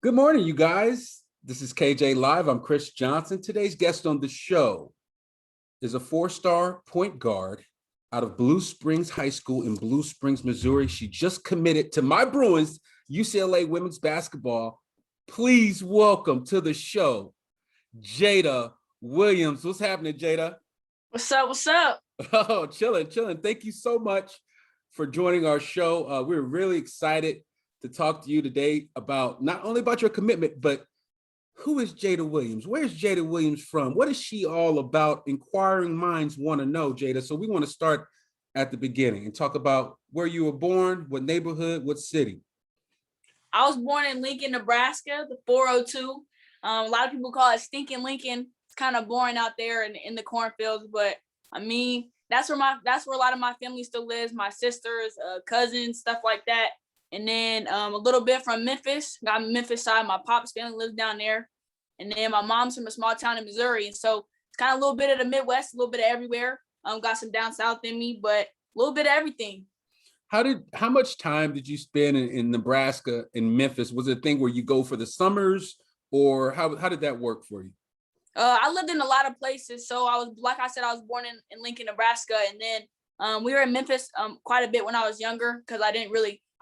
Good morning, you guys. This is KJ Live. I'm Chris Johnson. Today's guest on the show is a four-star point guard out of Blue Springs High School in Blue Springs, Missouri. She just committed to my Bruins, UCLA women's basketball. Please welcome to the show, Jada Williams. What's happening, Jada? What's up? What's up? Oh, chilling. Thank you so much for joining our show. We're really excited to talk to you today about not only about your commitment, but who is Jada Williams? Where's Jada Williams from? What is she all about? Inquiring minds want to know, Jada. So we want to start at the beginning and talk about where you were born, what neighborhood, what city. I was born in Lincoln, Nebraska, the 402. A lot of people call it Stinking Lincoln. It's kind of boring out there in the cornfields, but I mean, that's where a lot of my family still lives. My sisters, cousins, stuff like that. And then a little bit from Memphis. Got Memphis side. My pop's family lives down there. And then my mom's from a small town in Missouri. And so it's kind of a little bit of the Midwest, a little bit of everywhere. Got some down south in me, but a little bit of everything. How much time did you spend in Nebraska and Memphis? Was it a thing where you go for the summers, or how did that work for you? I lived in a lot of places. So I was born in Lincoln, Nebraska. And then we were in Memphis quite a bit when I was younger, because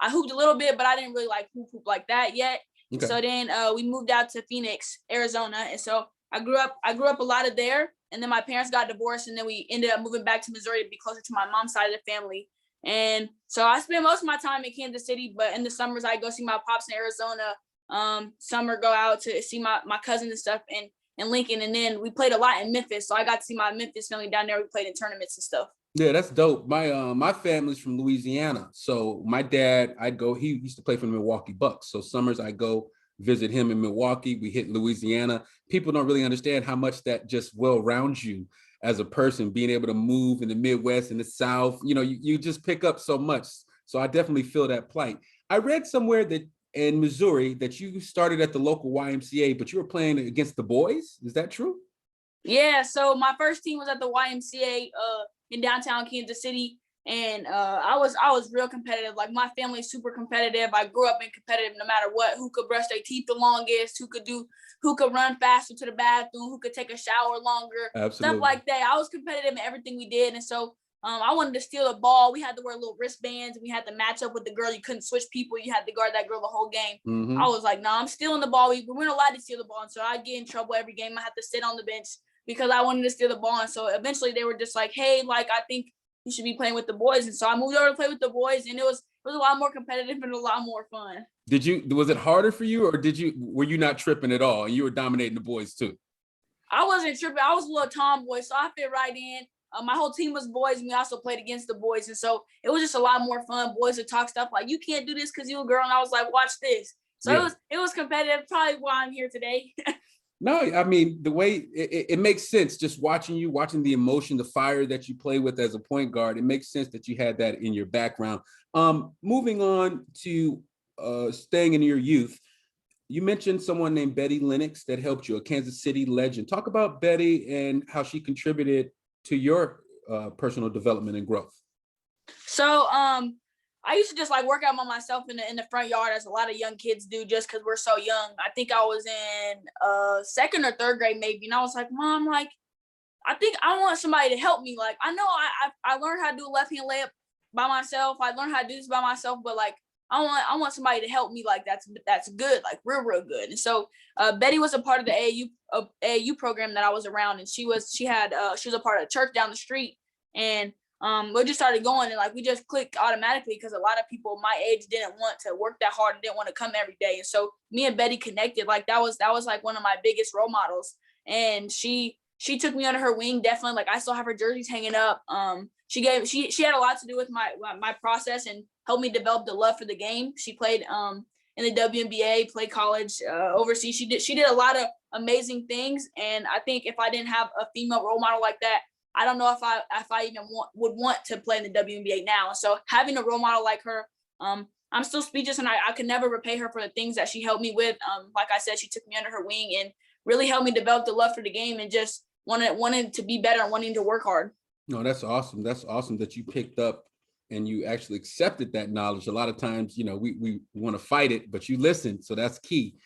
I hooped a little bit, but I didn't really like hoop like that yet. Okay. So then we moved out to Phoenix, Arizona. And so I grew up a lot of there. And then my parents got divorced, and then we ended up moving back to Missouri to be closer to my mom's side of the family. And so I spent most of my time in Kansas City, but in the summers I go see my pops in Arizona. Summer go out to see my cousins and stuff in Lincoln. And then we played a lot in Memphis. So I got to see my Memphis family down there. We played in tournaments and stuff. Yeah, that's dope. My family's from Louisiana. So my dad, he used to play for the Milwaukee Bucks. So summers I go visit him in Milwaukee. We hit Louisiana. People don't really understand how much that just well-rounds you as a person, being able to move in the Midwest and the South. You know, you just pick up so much. So I definitely feel that plight. I read somewhere that in Missouri that you started at the local YMCA, but you were playing against the boys. Is that true? Yeah. So my first team was at the YMCA in downtown Kansas City. And I was real competitive. Like, my family is super competitive. I grew up in competitive no matter what. Who could brush their teeth the longest, who could run faster to the bathroom, who could take a shower longer. Absolutely. Stuff like that. I was competitive in everything we did. And so I wanted to steal the ball. We had to wear little wristbands, and we had to match up with the girl. You couldn't switch people. You had to guard that girl the whole game. Mm-hmm. I was like, nah, I'm stealing the ball. We weren't allowed to steal the ball. And so I'd get in trouble every game. I had to sit on the bench because I wanted to steal the ball. And so eventually they were just like, hey, like, I think you should be playing with the boys. And so I moved over to play with the boys, and it was a lot more competitive and a lot more fun. Was it harder for you, or were you not tripping at all and you were dominating the boys too? I wasn't tripping. I was a little tomboy, so I fit right in. My whole team was boys, and we also played against the boys. And so it was just a lot more fun. Boys would talk stuff like, you can't do this because you're a girl. And I was like, watch this. So yeah. It was competitive, probably why I'm here today. No, I mean, the way it makes sense, just watching the emotion, the fire that you play with as a point guard, it makes sense that you had that in your background. Moving on to staying in your youth, you mentioned someone named Betty Lennox that helped you, a Kansas City legend. Talk about Betty and how she contributed to your personal development and growth. So I used to just like work out by myself in the front yard, as a lot of young kids do, just because we're so young. I think I was in second or third grade maybe, and I was like, Mom, like, I think I want somebody to help me. Like, I know I learned how to do a left hand layup by myself. I learned how to do this by myself, but like I want somebody to help me. Like, that's good, like real good. And so Betty was a part of the AAU program that I was around, and she was a part of the church down the street, and we just started going, and like we just clicked automatically because a lot of people my age didn't want to work that hard and didn't want to come every day. And so me and Betty connected. Like that was like one of my biggest role models. And she took me under her wing. Definitely. Like, I still have her jerseys hanging up. She had a lot to do with my process and helped me develop the love for the game. She played in the WNBA, played college overseas. She did a lot of amazing things. And I think if I didn't have a female role model like that, I don't know if I even would want to play in the WNBA now. So having a role model like her, I'm still speechless, and I could never repay her for the things that she helped me with. Like I said, she took me under her wing and really helped me develop the love for the game and just wanted to be better and wanting to work hard. No, that's awesome. That's awesome that you picked up and you actually accepted that knowledge. A lot of times, we want to fight it, but you listen. So that's key.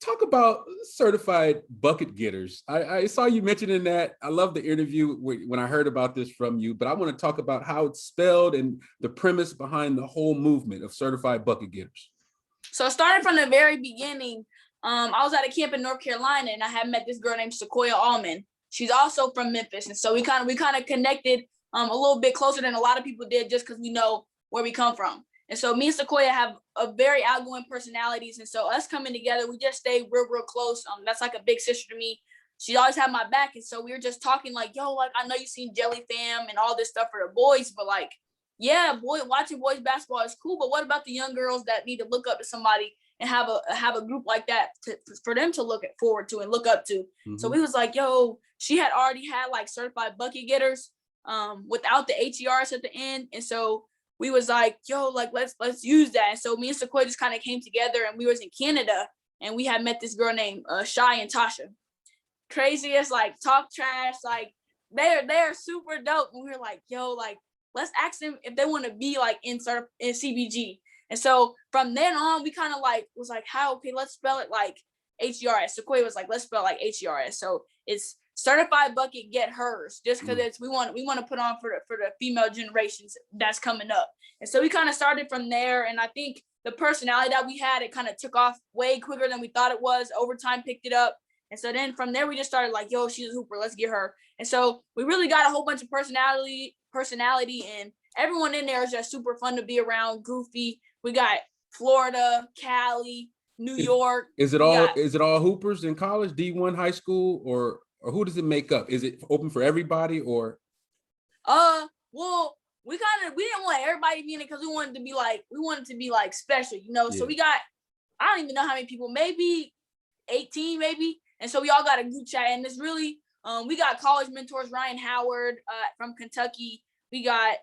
talk about certified bucket getters. I saw you mentioning that. I love the interview when I heard about this from you, but I want to talk about how it's spelled and the premise behind the whole movement of certified bucket getters. So starting from the very beginning, I was at a camp in North Carolina, and I had met this girl named Sequoia Allman. She's also from Memphis, and so we kind of connected a little bit closer than a lot of people did, just because we know where we come from. And so me and Sequoia have a very outgoing personalities, and so us coming together, we just stayed real close. That's like a big sister to me. She always had my back, and so we were just talking like, yo, like I know you've seen Jelly Fam and all this stuff for the boys, but like, yeah, watching boys basketball is cool, but what about the young girls that need to look up to somebody and have a group like that for them to look forward to and look up to? Mm-hmm. So we was like, yo, she had already had like certified bucket getters without the HERs at the end, and so we was like, yo, like let's use that. And so me and Sequoia just kind of came together, and we was in Canada, and we had met this girl named Shy and Tasha. Craziest, like talk trash, like they're super dope. And we were like, yo, like let's ask them if they want to be like in CBG. And so from then on, we kind of like was like, how, okay, let's spell it like HERS. Sequoia was like, let's spell like HERS. So it's certified bucket get hers, just because it's we want to put on for the female generations that's coming up. And so we kind of started from there, and I think the personality that we had, it kind of took off way quicker than we thought it was. Overtime picked it up, and so then from there we just started like, yo, she's a hooper, let's get her. And so we really got a whole bunch of personality, and everyone in there is just super fun to be around, goofy. We got Florida, Cali, New York. Is it all hoopers in college, D1 high school, or who does it make up? Is it open for everybody, or? Well, we didn't want everybody being it because we wanted to be like special, you know. Yeah. So we got, I don't even know how many people, maybe 18, maybe. And so we all got a group chat, and it's really, we got college mentors, Ryan Howard from Kentucky. We got,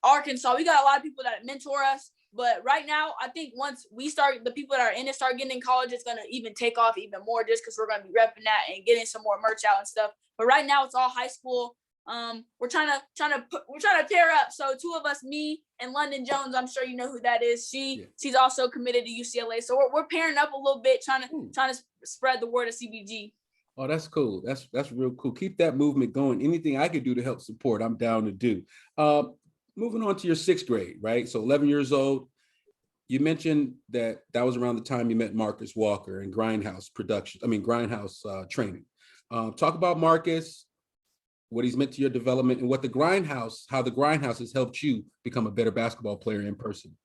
Arkansas. We got a lot of people that mentor us. But right now, I think once we start, the people that are in it start getting in college, it's going to even take off even more, just because we're going to be repping that and getting some more merch out and stuff. But right now, it's all high school. We're trying to pair up. So two of us, me and London Jones, I'm sure you know who that is. She's also committed to UCLA. So we're pairing up a little bit, trying to spread the word of CBG. Oh, that's cool. That's real cool. Keep that movement going. Anything I could do to help support, I'm down to do. Moving on to your sixth grade, right? So 11 years old. You mentioned that was around the time you met Marcus Walker and Grindhouse training. Talk about Marcus, what he's meant to your development, and how the Grindhouse has helped you become a better basketball player in person.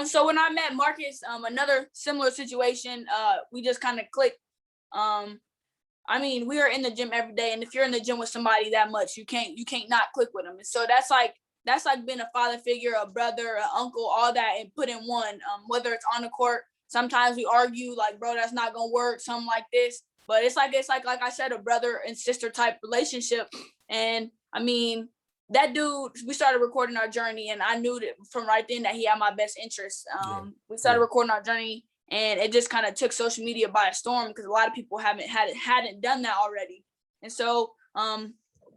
So when I met Marcus, another similar situation, we just kind of clicked. We are in the gym every day, and if you're in the gym with somebody that much, you can't not click with them. And so that's like being a father figure, a brother, an uncle, all that, and put in one. Whether it's on the court, sometimes we argue like, bro, that's not gonna work, something like this. But it's like I said, a brother and sister type relationship. And that dude, we started recording our journey, and I knew that from right then that he had my best interest. We started recording our journey, and it just kind of took social media by storm, because a lot of people hadn't done that already. And so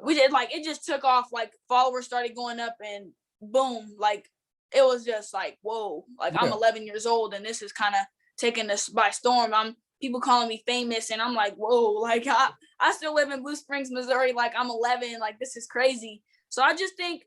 we did, like, it just took off, like followers started going up, and boom, like it was just like, whoa, like I'm 11 years old, and this is kind of taking us by storm. People calling me famous, and I'm like, whoa, like I still live in Blue Springs, Missouri, like I'm 11, like this is crazy. So I just think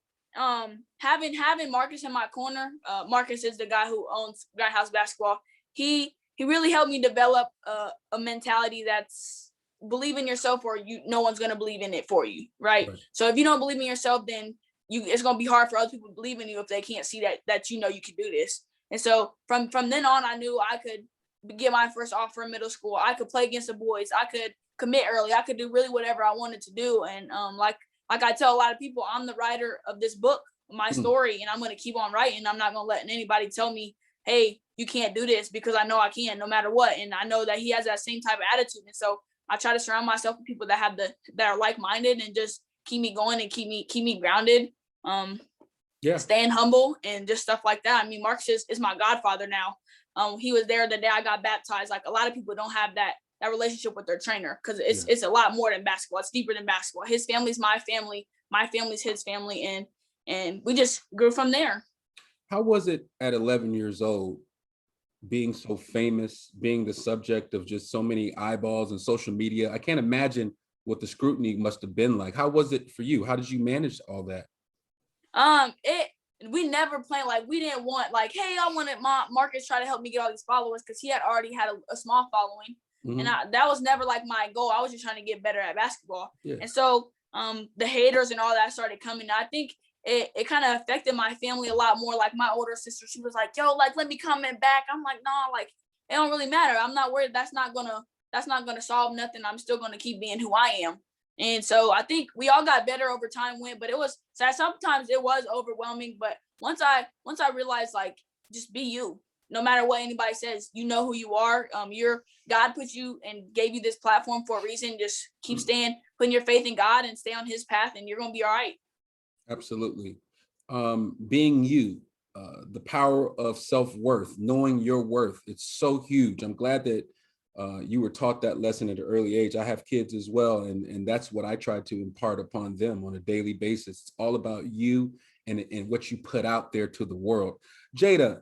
having Marcus in my corner, Marcus is the guy who owns Grindhouse Basketball. He really helped me develop a mentality that's believe in yourself, or no one's gonna believe in it for you, right? So if you don't believe in yourself, then it's gonna be hard for other people to believe in you if they can't see that you know you can do this. And so from then on, I knew I could get my first offer in middle school. I could play against the boys. I could commit early. I could do really whatever I wanted to do. And like I tell a lot of people, I'm the writer of this book, my story, and I'm gonna keep on writing. I'm not gonna let anybody tell me, hey, you can't do this, because I know I can, no matter what. And I know that he has that same type of attitude. And so I try to surround myself with people that are like-minded, and just keep me going and keep me grounded. Staying humble and just stuff like that. Marcus is my godfather now. He was there the day I got baptized. Like, a lot of people don't have that relationship with their trainer, because it's a lot more than basketball. It's deeper than basketball. His family's my family. My family's his family. And we just grew from there. How was it at 11 years old being so famous, being the subject of just so many eyeballs and social media. I can't imagine what the scrutiny must have been like. How was it for you? How did you manage all that? It we never planned, like we didn't want like, hey, I wanted my Marcus try to help me get all these followers because he had already had a small following, and Mm-hmm. that was never like my goal. I was just trying to get better at basketball, Yeah. and so the haters and all that started coming. I think it kind of affected my family a lot more. Like my older sister, she was like, yo, like let me comment back. I'm like, nah, like it don't really matter. I'm not worried. That's not gonna solve nothing. I'm still gonna keep being who I am. And so I think we all got better over time went, but it was sad. Sometimes it was overwhelming. But once I realized like just be you. No matter what anybody says, you know who you are. Your God put you and gave you this platform for a reason. Just keep staying, putting your faith in God and stay on his path, and you're gonna be all right. Absolutely. Being you, the power of self-worth, knowing your worth, it's so huge. I'm glad that you were taught that lesson at an early age. I have kids as well, and that's what I try to impart upon them on a daily basis. It's all about you and what you put out there to the world. Jada,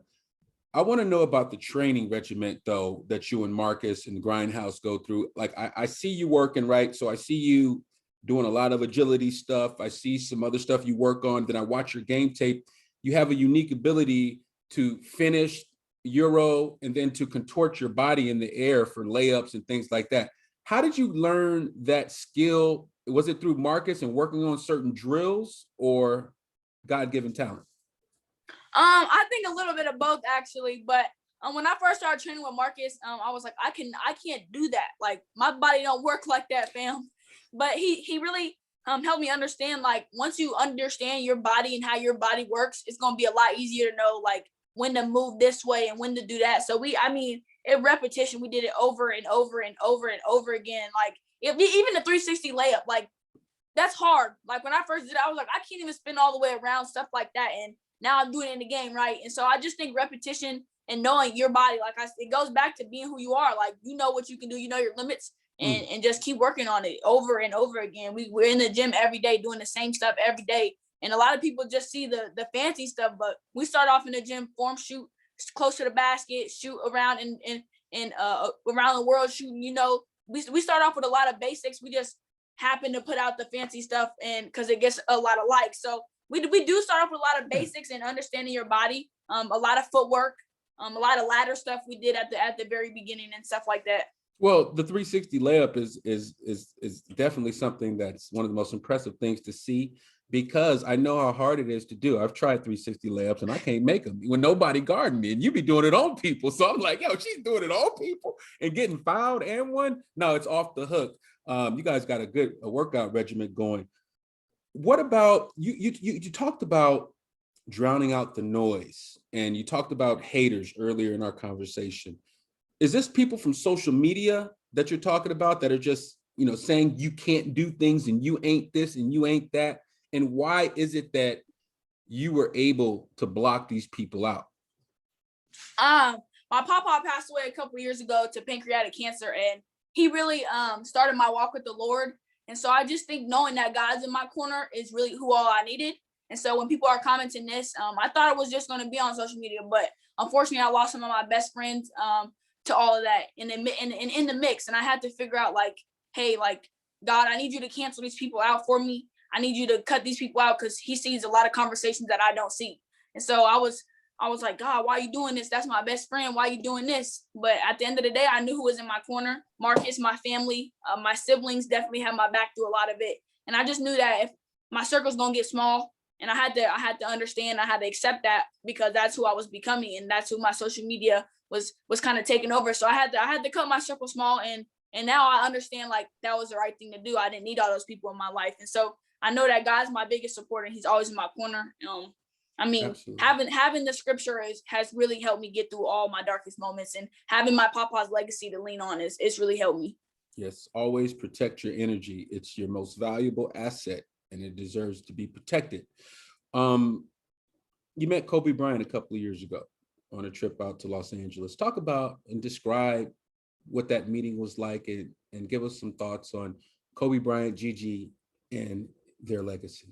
I want to know about the training regiment, though, that you and Marcus and the Grindhouse go through. Like, I see you working, right? So I see you doing a lot of agility stuff. I see some other stuff you work on. Then I watch your game tape. You have a unique ability to finish Euro and then to contort your body in the air for layups and things like that. How did you learn that skill? Was it through Marcus and working on certain drills or God-given talent? I think a little bit of both actually, but when I first started training with Marcus, I was like, I can't do that. Like my body don't work like that, fam. But he really helped me understand like once you understand your body and how your body works, it's gonna be a lot easier to know like when to move this way and when to do that. So I mean, in repetition, we did it over and over and over and over again. Like even the 360 layup, like that's hard. Like when I first did it, I was like, I can't even spin all the way around, stuff like that. And now I'm doing it in the game, right? And so I just think repetition and knowing your body, like it goes back to being who you are. Like you know what you can do, you know your limits, Mm. and just keep working on it over and over again. We're in the gym every day doing the same stuff every day. And a lot of people just see the fancy stuff, but we start off in the gym, form shoot close to the basket, shoot around and around the world shooting. You know, we start off with a lot of basics. We just happen to put out the fancy stuff and because it gets a lot of likes. So we do start off with a lot of basics and understanding your body, a lot of footwork, a lot of ladder stuff we did at the very beginning and stuff like that. Well, the 360 layup is definitely something that's one of the most impressive things to see because I know how hard it is to do. I've tried 360 layups and I can't make them when nobody guarding me, and you be doing it on people. So I'm like, yo, she's doing it on people and getting fouled and one. No, it's off the hook. You guys got a workout regimen going. What about you? You talked about drowning out the noise, and you talked about haters earlier in our conversation. Is this people from social media that you're talking about that are just, saying you can't do things and you ain't this and you ain't that? And why is it that you were able to block these people out? My papa passed away a couple years ago to pancreatic cancer, and he really started my walk with the Lord. And so I just think knowing that God's in my corner is really who all I needed. And so when people are commenting this, I thought it was just going to be on social media, but unfortunately, I lost some of my best friends to all of that in the mix, and I had to figure out like, hey, like God, I need you to cancel these people out for me. I need you to cut these people out because He sees a lot of conversations that I don't see. And so I was like, God, why are you doing this? That's my best friend. Why are you doing this? But at the end of the day, I knew who was in my corner. Marcus, my family, my siblings definitely had my back through a lot of it. And I just knew that if my circle's gonna get small, and I had to understand, I had to accept that because that's who I was becoming, and that's who my social media was kind of taking over. So I had to cut my circle small, and now I understand like that was the right thing to do. I didn't need all those people in my life, and so I know that God's my biggest supporter. He's always in my corner. I mean, Absolutely. having the scripture has really helped me get through all my darkest moments, and having my papa's legacy to lean on is really helped me. Yes, always protect your energy. It's your most valuable asset and it deserves to be protected. Um, you met Kobe Bryant a couple of years ago on a trip out to Los Angeles. Talk about and describe what that meeting was like and give us some thoughts on Kobe Bryant, Gigi, and their legacy.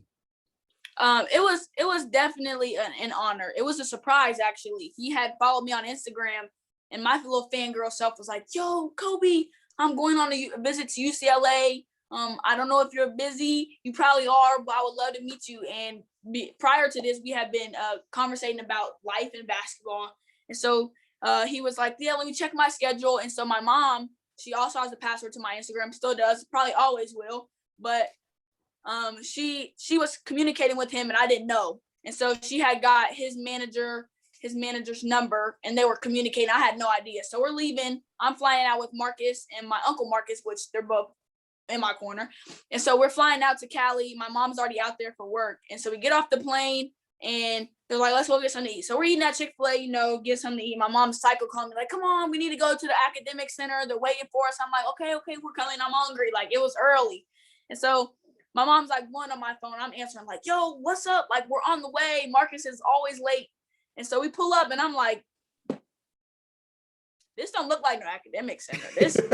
It was definitely an honor. It was a surprise actually. He had followed me on Instagram And my little fangirl self was like, yo, Kobe, I'm going on a visit to UCLA. I don't know if you're busy. You probably are, but I would love to meet you. And prior to this, we had been conversating about life and basketball. And so he was like, yeah, let me check my schedule. And so my mom, she also has the password to my Instagram, still does, probably always will. But she was communicating with him and I didn't know. And so she had got his manager's number and they were communicating. I had no idea. So we're leaving. I'm flying out with Marcus and my uncle Marcus, which they're both in my corner. And so we're flying out to Cali. My mom's already out there for work. And so we get off the plane and they're like, let's go get something to eat. So we're eating at Chick-fil-A, get something to eat. My mom's psycho calling me like, come on, we need to go to the academic center. They're waiting for us. I'm like, okay, we're coming. I'm hungry. Like it was early. And so my mom's like one on my phone. I'm answering like, yo, what's up? Like we're on the way. Marcus is always late. And so we pull up and I'm like, this don't look like no academic center. This is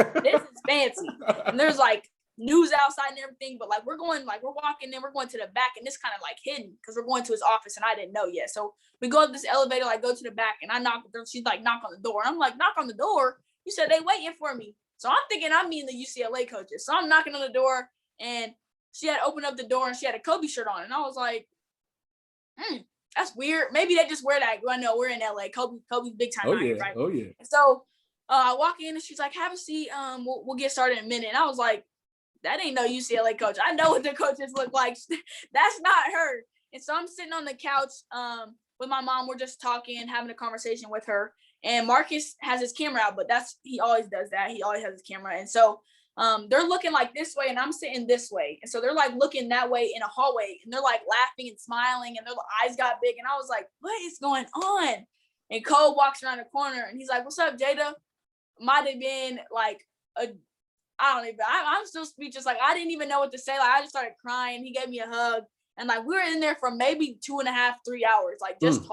fancy. And there's like news outside and everything, but like we're walking in, we're going to the back and it's kind of like hidden because we're going to his office and I didn't know yet. So we go up this elevator, like go to the back and I knock, she's like, knock on the door. And I'm like, knock on the door? You said they waiting for me. So I'm thinking I'm meeting the UCLA coaches. So I'm knocking on the door and she had opened up the door and she had a Kobe shirt on. And I was like, that's weird. Maybe they just wear that. I know we're in LA. Kobe's big time. Right? Oh yeah. And so I walk in and she's like, have a seat. We'll get started in a minute. And I was like, that ain't no UCLA coach. I know what the coaches look like. That's not her. And so I'm sitting on the couch with my mom. We're just talking, having a conversation with her. And Marcus has his camera out, but he always does that. He always has his camera. And so they're looking like this way and I'm sitting this way. And so they're like looking that way in a hallway and they're like laughing and smiling and their eyes got big. And I was like, what is going on? And Cole walks around the corner and he's like, what's up, Jada? Might have been like I'm still speechless. Like I didn't even know what to say. Like I just started crying. He gave me a hug. And like we were in there for maybe 2.5, 3 hours, like just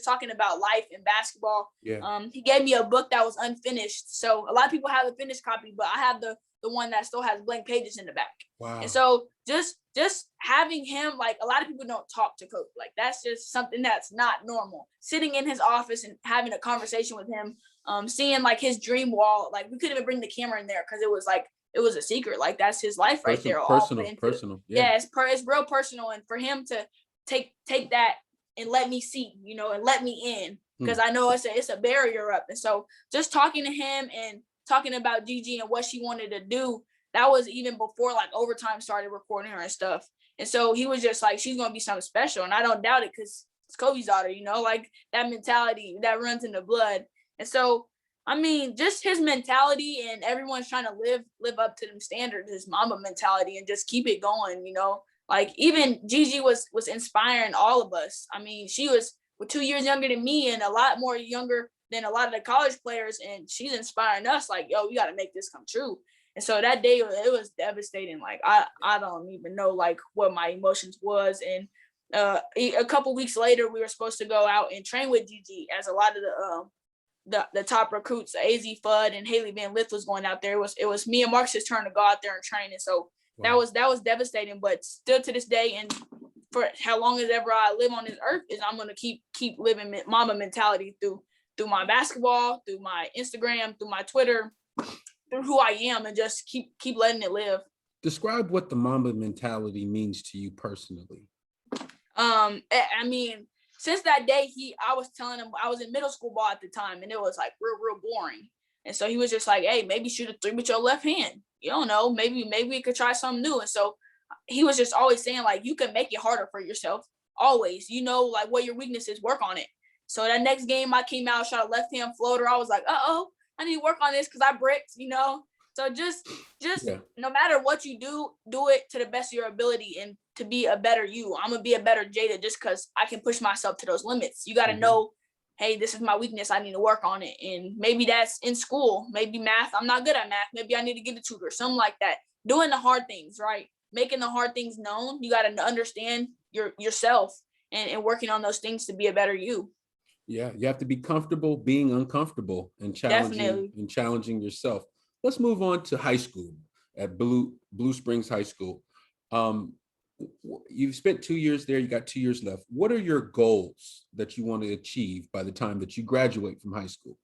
talking about life and basketball. Yeah. He gave me a book that was unfinished. So a lot of people have a finished copy, but I have the one that still has blank pages in the back. Wow. And so just having him, like a lot of people don't talk to Kobe. Like that's just something that's not normal. Sitting in his office and having a conversation with him, seeing like his dream wall, like we couldn't even bring the camera in there because it was a secret. Like that's his life right there. Personal. Yeah, it's real personal. And for him to take that and let me see, and let me in, because I know it's a barrier up. And so just talking to him and talking about Gigi and what she wanted to do, that was even before like Overtime started recording her and stuff. And so he was just like, she's going to be something special. And I don't doubt it because it's Kobe's daughter, like that mentality that runs in the blood. And so, I mean, just his mentality and everyone's trying to live up to them standards, his mama mentality, and just keep it going, like even Gigi was inspiring all of us. I mean, she was 2 years younger than me and a lot more younger than a lot of the college players. And she's inspiring us like, yo, we got to make this come true. And so that day it was devastating. Like, I don't even know like what my emotions was. And a couple weeks later, we were supposed to go out and train with Gigi as a lot of the top recruits, AZ Fudd and Haley Van Lith was going out there. It was me and Marcus' turn to go out there and train. And so wow. that was devastating, but still to this day, and for how long as ever I live on this earth, is I'm going to keep living mama mentality through my basketball, through my Instagram, through my Twitter, through who I am, and just keep letting it live. Describe what the mama mentality means to you personally. I mean, since that day, I was telling him I was in middle school ball at the time, and it was like real boring. And so he was just like, hey, maybe shoot a three with your left hand. You don't know, maybe we could try something new. And so he was just always saying like, you can make it harder for yourself. Always, like what your weakness is, work on it. So that next game I came out, shot a left hand floater. I was like, I need to work on this because I bricked, So just no matter what you do it to the best of your ability and to be a better you. I'm going to be a better Jada just because I can push myself to those limits. You got to know, hey, this is my weakness. I need to work on it. And maybe that's in school, maybe math. I'm not good at math. Maybe I need to get a tutor, something like that. Doing the hard things, right? Making the hard things known. You got to understand yourself and working on those things to be a better you. Yeah, you have to be comfortable being uncomfortable and challenging yourself. Let's move on to high school at Blue Springs High School. You've spent 2 years there. You got 2 years left. What are your goals that you want to achieve by the time that you graduate from high school?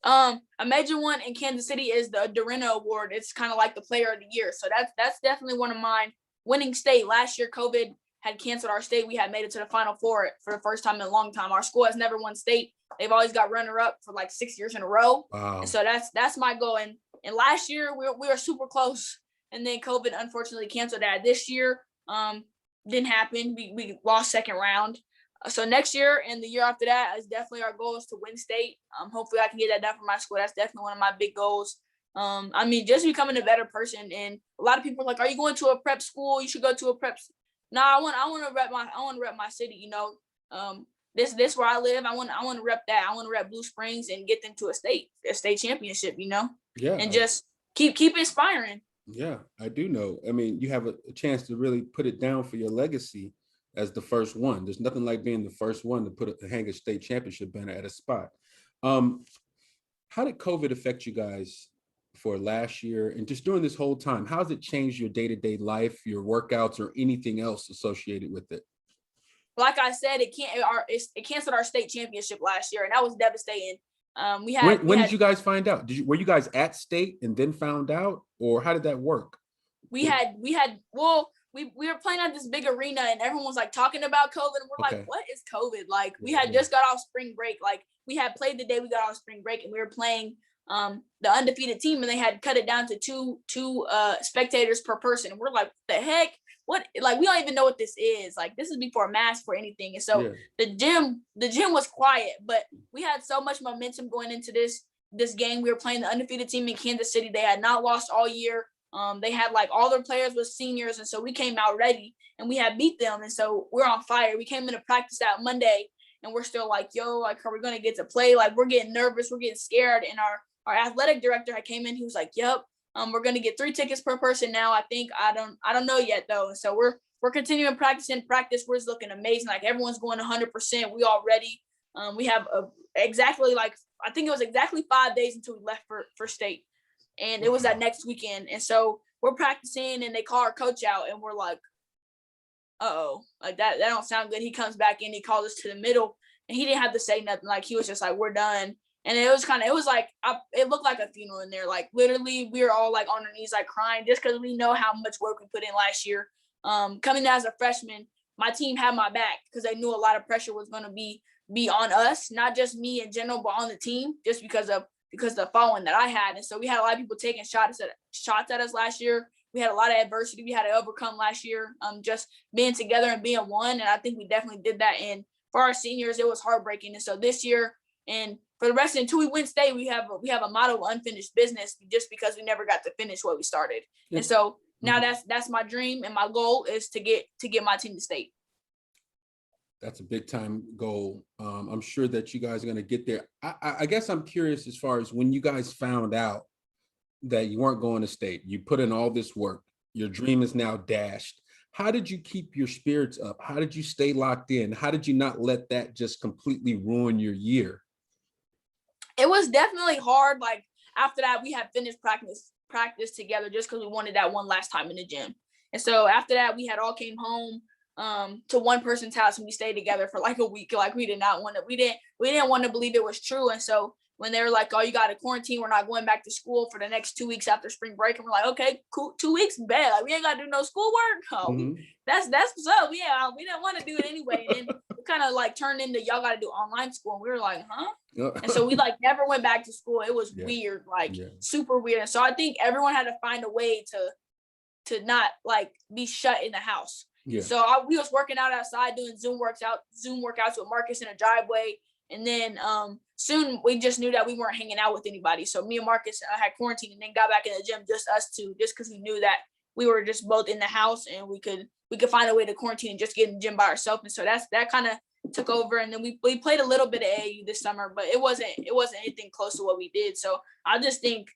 A major one in Kansas City is the Dorena Award. It's kind of like the Player of the Year. So that's definitely one of mine. Winning state last year, COVID had canceled our state. We had made it to the Final Four for the first time in a long time. Our school has never won state. They've always got runner up for like 6 years in a row. Wow. And so that's my goal. And last year we were super close, and then COVID unfortunately canceled that. This year, didn't happen. We lost second round. So next year and the year after that is definitely our goal is to win state. Hopefully I can get that done for my school. That's definitely one of my big goals. I mean, just becoming a better person. And a lot of people are like, "Are you going to a prep school? You should go to a prep." No, I want to rep my city. You know, this where I live. I want to rep that. I want to rep Blue Springs and get them to a state championship. You know, Yeah, and just keep inspiring. Yeah, I do know. I mean, you have a chance to really put it down for your legacy as the first one. There's nothing like being the first one to hang a state championship banner at a spot. How did COVID affect you guys for last year and just during this whole time? How has it changed your day-to-day life, your workouts, or anything else associated with it? Like I said, it canceled our state championship last year, and that was devastating. When did you guys find out? Were you guys at state and then found out, or how did that work? We were playing at this big arena, and everyone was like talking about COVID, and we're like, "What is COVID?" Like, we had just got off spring break. Like, we had played the day we got off spring break, and we were playing the undefeated team, and they had cut it down to two spectators per person, and we're like, "What the heck? What?" Like, we don't even know what this is. Like, this is before mask for anything. And so the gym was quiet, but we had so much momentum going into this game. We were playing the undefeated team in Kansas City. They had not lost all year. They had like all their players were seniors, and so we came out ready and we had beat them, and so we're on fire. We came into practice that Monday, and we're still like, "Yo, like, are we gonna get to play?" Like, we're getting nervous, we're getting scared. And our athletic director had came in. He was like, "Yep, we're gonna get 3 tickets per person now. I think I don't know yet though." And so we're continuing practice. We're just looking amazing. Like, everyone's going 100%. We all ready. We have exactly like I think it was exactly 5 days until we left for state. And it was that next weekend. And so we're practicing, and they call our coach out, and we're like, "Uh-oh, like that don't sound good." He comes back in, he calls us to the middle, and he didn't have to say nothing. Like, he was just like, "We're done." And it looked like a funeral in there. Like, literally, we were all like on our knees, like crying, just because we know how much work we put in last year. Coming as a freshman, my team had my back because they knew a lot of pressure was going to be on us, not just me in general, but on the team, just because of the following that I had. And so we had a lot of people taking shots at us last year. We had a lot of adversity we had to overcome last year, just being together and being one. And I think we definitely did that. And for our seniors, it was heartbreaking. And so this year, and for the rest, until we win state, we have a motto of unfinished business, just because we never got to finish what we started. Yeah. And so now that's my dream, and my goal is to get my team to state. That's a big time goal. I'm sure that you guys are going to get there. I guess I'm curious as far as when you guys found out that you weren't going to state, you put in all this work, your dream is now dashed. How did you keep your spirits up? How did you stay locked in? How did you not let that just completely ruin your year? It was definitely hard. Like, after that, we had finished practice together just because we wanted that one last time in the gym. And so after that, we had all came home to one person's house, and we stayed together for like a week. Like, we didn't want to believe it was true. And so when they were like, "Oh, you got to quarantine, we're not going back to school for the next 2 weeks after spring break," and we're like, "Okay, cool, 2 weeks, bad. Like, we ain't got to do no schoolwork." That's what's up. We didn't want to do it anyway. And then it kind of like turned into, "Y'all got to do online school." And we were like, "Huh?" And so we like never went back to school. It was weird, like super weird. And so I think everyone had to find a way to not like be shut in the house. Yeah. So we was working out outside, doing Zoom workouts with Marcus in a driveway. And then soon we just knew that we weren't hanging out with anybody. So me and Marcus had quarantined, and then got back in the gym, just us two, just because we knew that we were just both in the house, and we could find a way to quarantine and just get in the gym by ourselves. And so that kind of took over. And then we played a little bit of AAU this summer, but it wasn't anything close to what we did. So I just think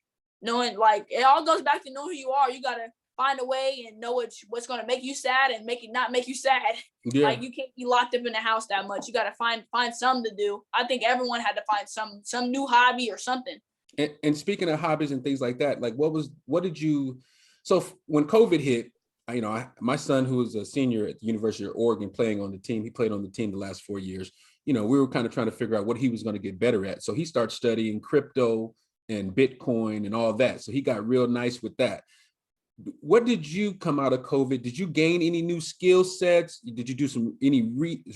knowing, like, it all goes back to knowing who you are. You got to find a way and know what's going to make you sad and not make you sad. Yeah. Like, you can't be locked up in the house that much. You got to find something to do. I think everyone had to find some new hobby or something. And speaking of hobbies and things like that, like so when COVID hit, my son, who is a senior at the University of Oregon, playing on the team, he played on the team the last 4 years. we were kind of trying to figure out what he was going to get better at. So he started studying crypto and Bitcoin and all that. So he got real nice with that. What did you come out of COVID? Did you gain any new skill sets? Did you do any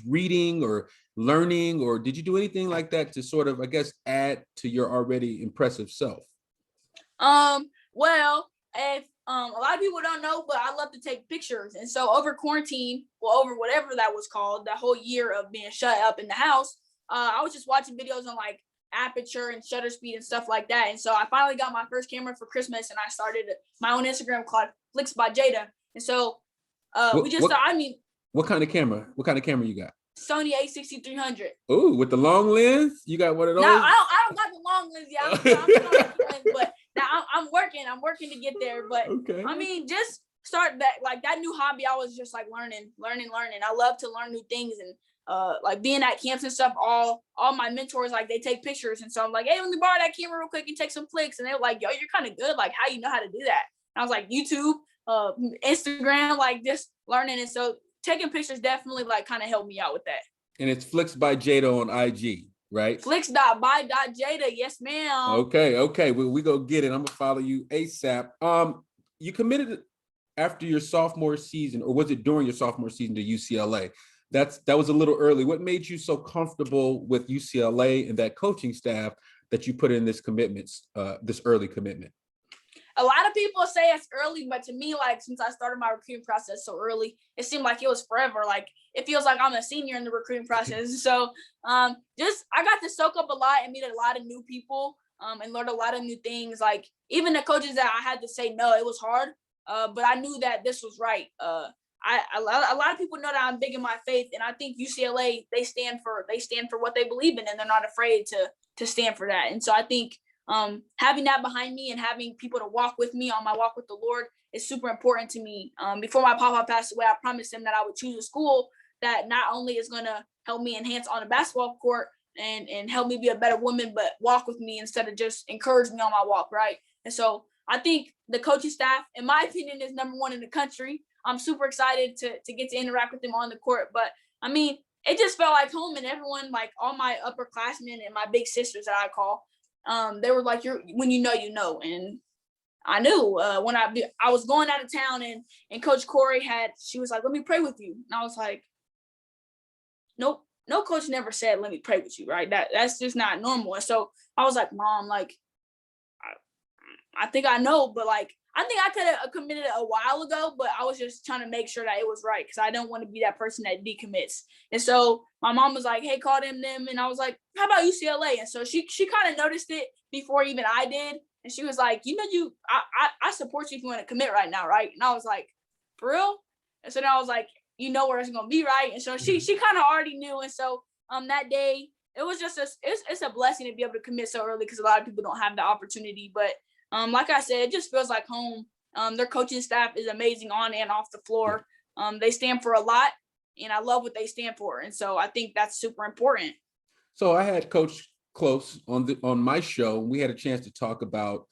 reading or learning, or did you do anything like that to sort of, I guess, add to your already impressive self? Well, if a lot of people don't know, but I love to take pictures. And so over quarantine, well, over whatever that was called, the whole year of being shut up in the house, I was just watching videos on like aperture and shutter speed and stuff like that. And so I finally got my first camera for Christmas, and I started my own Instagram called Flicks by Jada. And so what kind of camera? What kind of camera you got? Sony A6300. Oh, with the long lens? You got one of those? No, I don't got the long lens yet. I'm but now I'm working to get there. But okay. I mean, just start that new hobby. I was just like learning. I love to learn new things, and like being at camps and stuff. All my mentors, like, they take pictures, and so I'm like, hey, let me borrow that camera real quick and take some flicks. And they were like, yo, you're kind of good. Like, how you know how to do that? And I was like, YouTube, Instagram, like just learning. And so taking pictures definitely like kind of helped me out with that. And it's Flicks by Jada on IG, right? Flicks.by.Jada. Yes, ma'am. Okay. We go get it. I'm gonna follow you ASAP. You committed after your sophomore season, or was it during your sophomore season, to UCLA? That was a little early. What made you so comfortable with UCLA and that coaching staff that you put in this early commitment? A lot of people say it's early, but to me, like, since I started my recruiting process so early, it seemed like it was forever. Like, it feels like I'm a senior in the recruiting process. So I got to soak up a lot and meet a lot of new people, and learn a lot of new things. Like, even the coaches that I had to say no, it was hard, but I knew that this was right. A lot of people know that I'm big in my faith, and I think UCLA, they stand for what they believe in, and they're not afraid to stand for that. And so I think having that behind me and having people to walk with me on my walk with the Lord is super important to me. Before my papa passed away, I promised him that I would choose a school that not only is going to help me enhance on the basketball court and help me be a better woman, but walk with me instead of just encourage me on my walk, right? And so I think the coaching staff, in my opinion, is number one in the country. I'm super excited to get to interact with them on the court. But I mean, it just felt like home, and everyone, like all my upperclassmen and my big sisters that I call, they were like, when you know. And I knew when I was going out of town, and Coach Corey she was like, let me pray with you. And I was like, nope, no coach never said, let me pray with you, right? That's just not normal. And so I was like, Mom, like, I think I know, but like, I think I could have committed a while ago, but I was just trying to make sure that it was right, because I don't want to be that person that decommits. And so my mom was like, hey, call them. And I was like, how about UCLA? And so she kind of noticed it before even I did. And she was like, I support you if you want to commit right now, right? And I was like, for real? And so then I was like, you know where it's going to be, right? And so she kind of already knew. And so that day, it was just it's a blessing to be able to commit so early, because a lot of people don't have the opportunity. But like I said, it just feels like home. Their coaching staff is amazing on and off the floor. They stand for a lot, and I love what they stand for. And so I think that's super important. So I had Coach Close on my show. We had a chance to talk about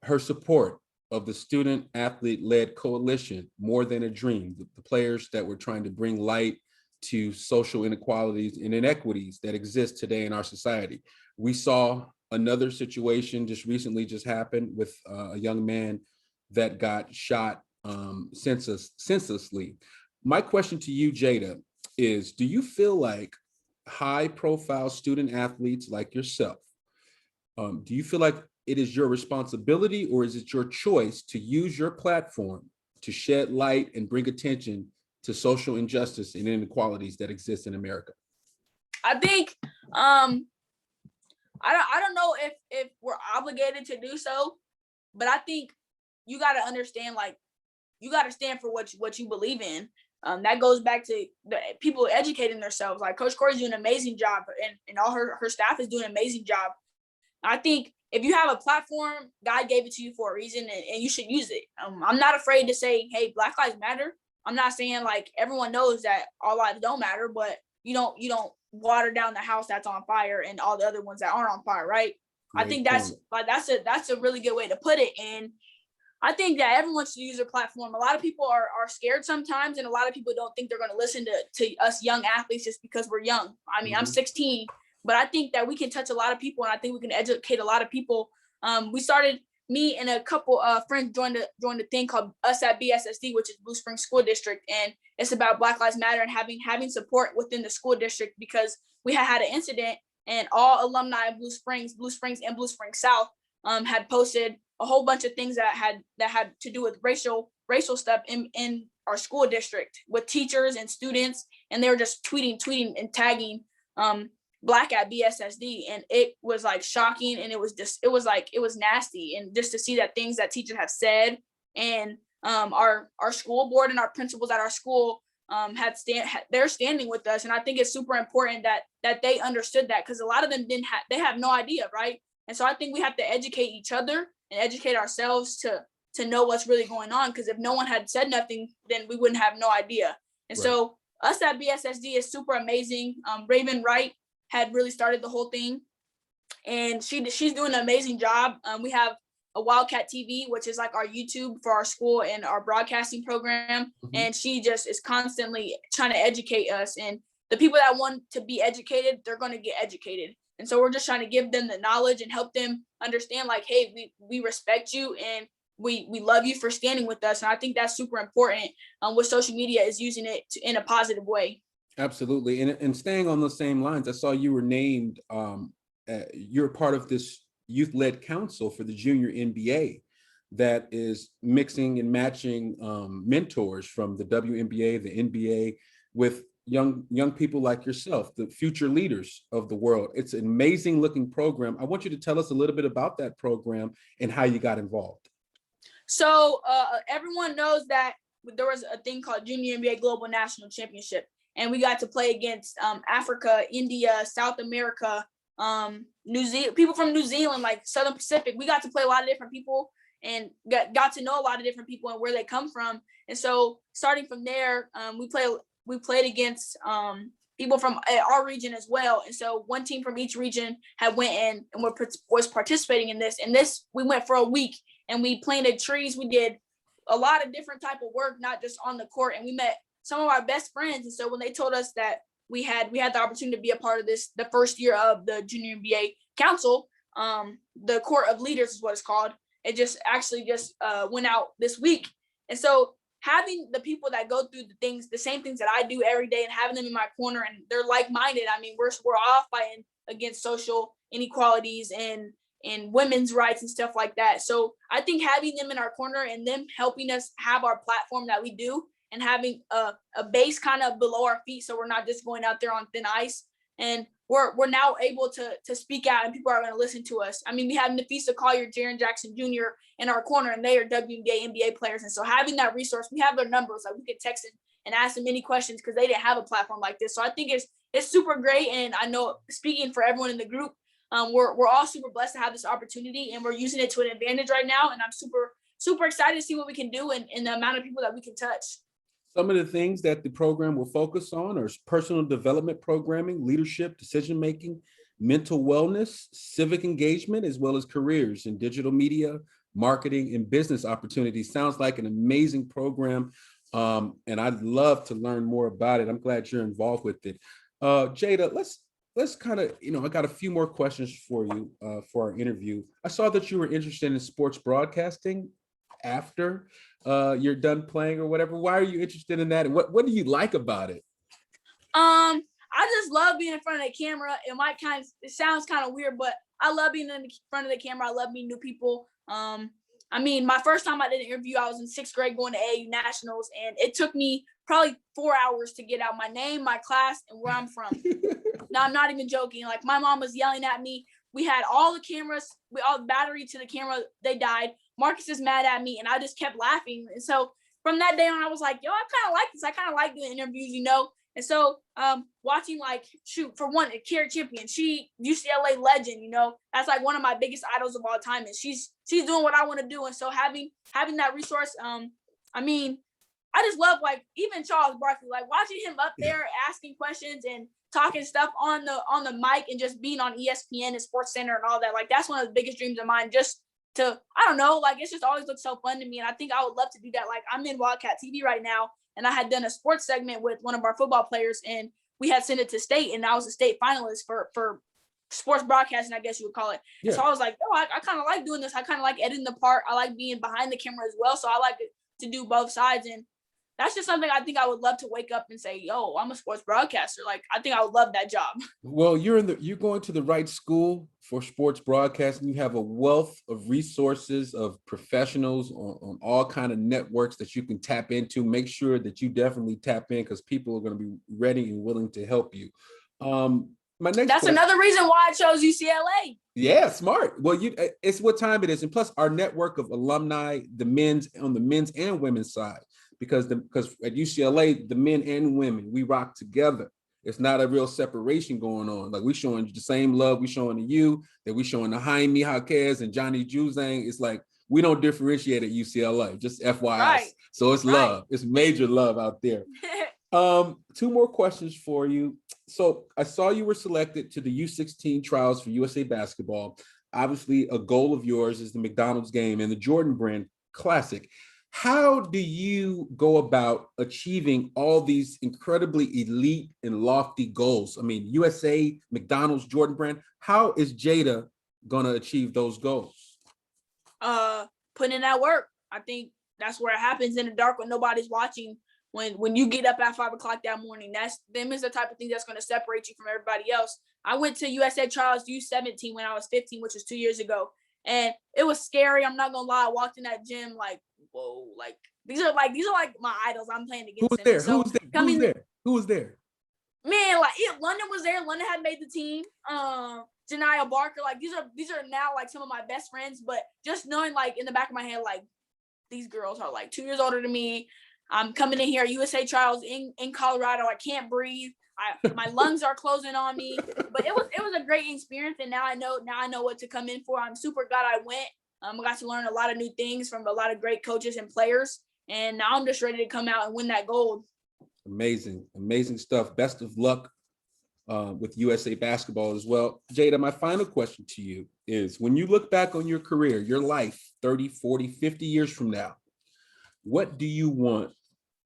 her support of the Student Athlete Led Coalition, More Than a Dream, the players that were trying to bring light to social inequalities and inequities that exist today in our society. We saw another situation just recently happened with a young man that got shot senselessly. My question to you, Jada, is, do you feel like high-profile student athletes like yourself, do you feel like it is your responsibility, or is it your choice to use your platform to shed light and bring attention to social injustice and inequalities that exist in America? I think I don't know if we're obligated to do so, but I think you got to understand, like, you got to stand for what you believe in. That goes back to the people educating themselves. Like, Coach Corey's doing an amazing job, and all her staff is doing an amazing job. I think if you have a platform, God gave it to you for a reason, and you should use it. I'm not afraid to say, hey, Black Lives Matter. I'm not saying like everyone knows that all lives don't matter, but you don't water down the house that's on fire and all the other ones that aren't on fire, right? Great I think that's point. Like that's a really good way to put it. And I think that everyone should use their platform. A lot of people are scared sometimes, and a lot of people don't think they're going to listen to us young athletes just because we're young. I mean, I'm 16, but I think that we can touch a lot of people, and I think we can educate a lot of people. Me and a couple friends joined a thing called Us at BSSD, which is Blue Springs School District, and it's about Black Lives Matter and having support within the school district, because we had an incident, and all alumni of Blue Springs and Blue Springs South had posted a whole bunch of things that had to do with racial stuff in our school district with teachers and students, and they were just tweeting and tagging Black at BSSD, and it was like shocking, and it was nasty, and just to see that things that teachers have said, and our school board and our principals at our school they're standing with us, and I think it's super important that they understood that, because a lot of them they have no idea, right? And so I think we have to educate each other and educate ourselves to know what's really going on, because if no one had said nothing, then we wouldn't have no idea. And right. So Us at BSSD is super amazing. Raven Wright had really started the whole thing, and she's doing an amazing job. We have a Wildcat TV, which is like our YouTube for our school and our broadcasting program. Mm-hmm. And she just is constantly trying to educate us, and the people that want to be educated, they're going to get educated. And so we're just trying to give them the knowledge and help them understand, like, hey, we respect you, and we love you for standing with us. And I think that's super important with social media, is using it in a positive way. Absolutely. And staying on the same lines, I saw you were named, you're part of this youth-led council for the junior NBA that is mixing and matching mentors from the WNBA, the NBA, with young people like yourself, the future leaders of the world. It's an amazing looking program. I want you to tell us a little bit about that program and how you got involved. So everyone knows that there was a thing called Junior NBA Global National Championship, and we got to play against Africa, India, South America, New Zealand, people from New Zealand, like Southern Pacific. We got to play a lot of different people and got to know a lot of different people and where they come from. And so starting from there, we played against people from our region as well. And so one team from each region had went in and was participating in this. And this, we went for a week, and we planted trees. We did a lot of different type of work, not just on the court. And we met some of our best friends. And so when they told us that we had the opportunity to be a part of this, the first year of the Junior NBA Council, the Court of Leaders is what it's called. It just went out this week. And so having the people that go through the same things that I do every day, and having them in my corner, and they're like-minded. I mean, we're all fighting against social inequalities and women's rights and stuff like that. So I think having them in our corner and them helping us have our platform that we do, and having a base kind of below our feet, so we're not just going out there on thin ice, and we're now able to speak out, and people are going to listen to us. I mean, we have Nafisa Collier, Jaren Jackson Jr. in our corner, and they are WNBA, NBA players. And so having that resource, we have their numbers, like we could text and ask them any questions, because they didn't have a platform like this. So I think it's super great. And I know, speaking for everyone in the group, we're all super blessed to have this opportunity, and we're using it to an advantage right now. And I'm super, super excited to see what we can do and the amount of people that we can touch. Some of the things that the program will focus on are personal development programming, leadership, decision-making, mental wellness, civic engagement, as well as careers in digital media, marketing, and business opportunities. Sounds like an amazing program, and I'd love to learn more about it. I'm glad you're involved with it. Jada, let's kind of, I got a few more questions for you for our interview. I saw that you were interested in sports broadcasting after you're done playing or whatever. Why are you interested in that, and what do you like about it? I just love being in front of the camera. It sounds kind of weird, but I love being in front of the camera. I love meeting new people. I mean, my first time I did an interview, I was in 6th grade going to AAU Nationals, and it took me probably 4 hours to get out my name, my class, and where I'm from. No, I'm not even joking. Like, my mom was yelling at me. We had all the cameras, all the battery to the camera, they died. Marcus is mad at me, and I just kept laughing. And so from that day on, I was like, yo, I kind of like this. I kind of like doing interviews, And so watching, like, for one, Carrie Champion, she UCLA legend, that's like one of my biggest idols of all time. And she's doing what I want to do. And so having that resource, I mean, I just love, like, even Charles Barkley, like watching him up there asking questions and talking stuff on the mic, and just being on ESPN and Sports Center and all that. Like, that's one of the biggest dreams of mine, just I don't know, like it's just always looked so fun to me. And I think I would love to do that. Like I'm in Wildcat TV right now, and I had done a sports segment with one of our football players, and we had sent it to state, and I was a state finalist for sports broadcasting, I guess you would call it. Yeah. So I was like, oh, I kind of like doing this. I kind of like editing the part. I like being behind the camera as well. So I like to do both sides. And that's just something I think I would love to wake up and say, yo, I'm a sports broadcaster. Like, I think I would love that job. Well, you're going to the right school for sports broadcasting. You have a wealth of resources of professionals on all kind of networks that you can tap into. Make sure that you definitely tap in, because people are going to be ready and willing to help you. My next That's another reason why I chose UCLA. Yeah, smart. Well, it's what time it is. And plus our network of alumni, on the men's and women's side, because at UCLA, the men and women, we rock together. It's not a real separation going on. Like we showing the same love we showing to you, that we showing to Jaime Jaquez and Johnny Juzang. It's like, we don't differentiate at UCLA, just FYI. Right. So it's love. It's major love out there. Two more questions for you. So I saw you were selected to the U16 trials for USA Basketball. Obviously, a goal of yours is the McDonald's game and the Jordan Brand Classic. How do you go about achieving all these incredibly elite and lofty goals? I mean, USA, McDonald's, Jordan Brand. How is Jada gonna achieve those goals? Putting in that work. I think that's where it happens, in the dark when nobody's watching. When you get up at 5 o'clock that morning, them is the type of thing that's going to separate you from everybody else. I went to USA Trials U17 when I was 15, which was 2 years ago. And it was scary. I'm not going to lie. I walked in that gym like, whoa, like these are like my idols I'm playing against. Who was there? Man, like London was there. London had made the team. Janiyah Barker, like these are now like some of my best friends, but just knowing like in the back of my head, like these girls are like 2 years older than me. I'm coming in here at USA Trials in Colorado. I can't breathe. My lungs are closing on me. But it was a great experience, and now I know what to come in for. I'm super glad I went. I got to learn a lot of new things from a lot of great coaches and players, and now I'm just ready to come out and win that gold. Amazing stuff. Best of luck with USA Basketball as well. Jada, my final question to you is, when you look back on your career, your life, 30, 40, 50 years from now, what do you want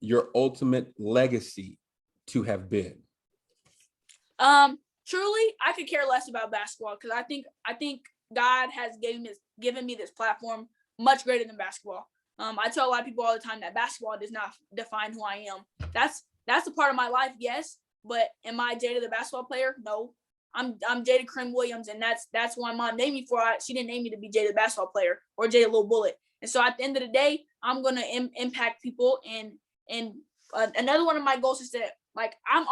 your ultimate legacy to have been? Truly, I could care less about basketball, because I think God has given me this platform much greater than basketball. I tell a lot of people all the time that basketball does not define who I am. That's a part of my life, yes, but am I Jada the basketball player? No. I'm Jada Krim Williams, and that's why my mom named me for. She didn't name me to be Jada the basketball player or Jada Little Bullet. And so at the end of the day, I'm going to impact people. And another one of my goals is that, like, I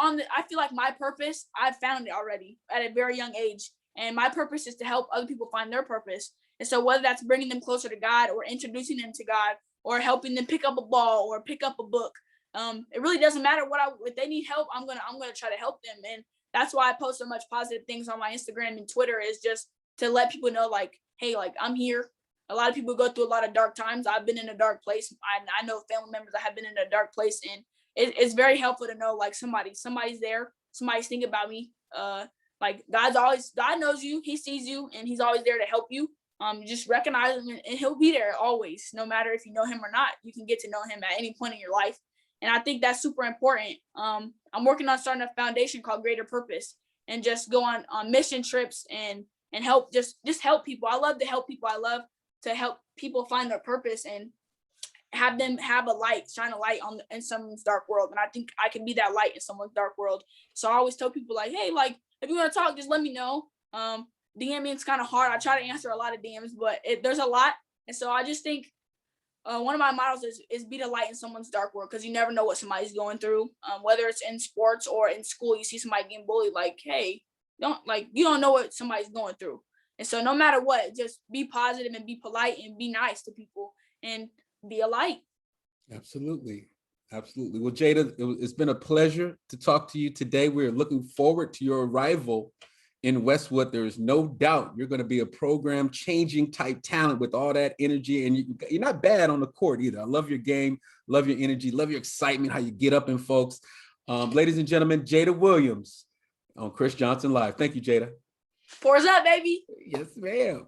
feel like my purpose, I've found it already at a very young age. And my purpose is to help other people find their purpose. And so whether that's bringing them closer to God, or introducing them to God, or helping them pick up a ball or pick up a book, it really doesn't matter if they need help, I'm going to try to help them. And that's why I post so much positive things on my Instagram and Twitter, is just to let people know, like, hey, like, I'm here. A lot of people go through a lot of dark times. I've been in a dark place. I know family members that have been in a dark place, and it's very helpful to know, like, somebody's there. Somebody's thinking about me. Like, God knows you. He sees you, and he's always there to help you. Just recognize him, and he'll be there always, no matter if you know him or not. You can get to know him at any point in your life. And I think that's super important. I'm working on starting a foundation called Greater Purpose, and just go on mission trips and help just help people. I love to help people. I love to help people find their purpose and have them have shine a light in someone's dark world. And I think I can be that light in someone's dark world. So I always tell people, like, hey, like, if you want to talk, just let me know. DMing is kind of hard. I try to answer a lot of DMs, but there's a lot. And so I just think one of my mottos is be the light in someone's dark world, because you never know what somebody's going through. Whether it's in sports or in school, you see somebody getting bullied, like, hey, you don't know what somebody's going through. And so no matter what, just be positive and be polite and be nice to people and be a light. Absolutely. Well, Jada, it's been a pleasure to talk to you today. We're looking forward to your arrival in Westwood. There is no doubt you're going to be a program changing type talent with all that energy. And you're not bad on the court either. I love your game, love your energy, love your excitement, how you get up in folks. Ladies and gentlemen, Jada Williams on Chris Johnson Live. Thank you, Jada. Pours up, baby. Yes, ma'am.